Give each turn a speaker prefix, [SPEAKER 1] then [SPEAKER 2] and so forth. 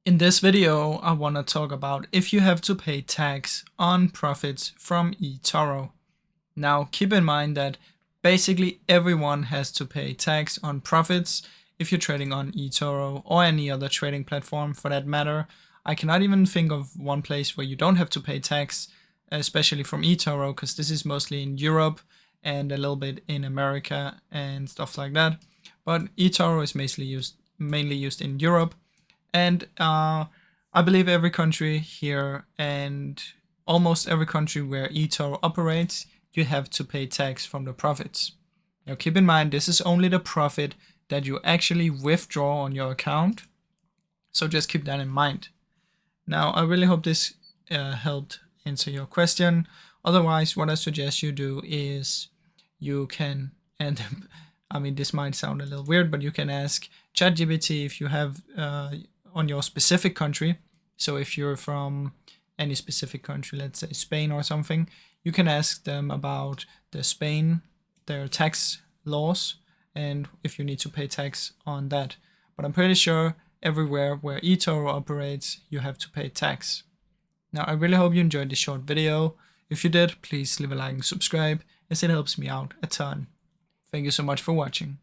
[SPEAKER 1] In this video, I want to talk about if you have to pay tax on profits from eToro. Now, keep in mind that basically everyone has to pay tax on profits if you're trading on eToro or any other trading platform for that matter. I cannot even think of one place where you don't have to pay tax, especially from eToro, because this is mostly in Europe and a little bit in America and stuff like that. But eToro is mainly used in Europe. And I believe every country here and almost every country where eToro operates, you have to pay tax from the profits. Now keep in mind, this is only the profit that you actually withdraw on your account. So just keep that in mind. Now, I really hope this helped answer your question. Otherwise, what I suggest you do is you can, and I mean, this might sound a little weird, but you can ask ChatGPT if you have on your specific country. So if you're from any specific country, let's say Spain or something, you can ask them about their tax laws, and if you need to pay tax on that. But I'm pretty sure everywhere where eToro operates, you have to pay tax. Now, I really hope you enjoyed this short video. If you did, please leave a like and subscribe, as it helps me out a ton. Thank you so much for watching.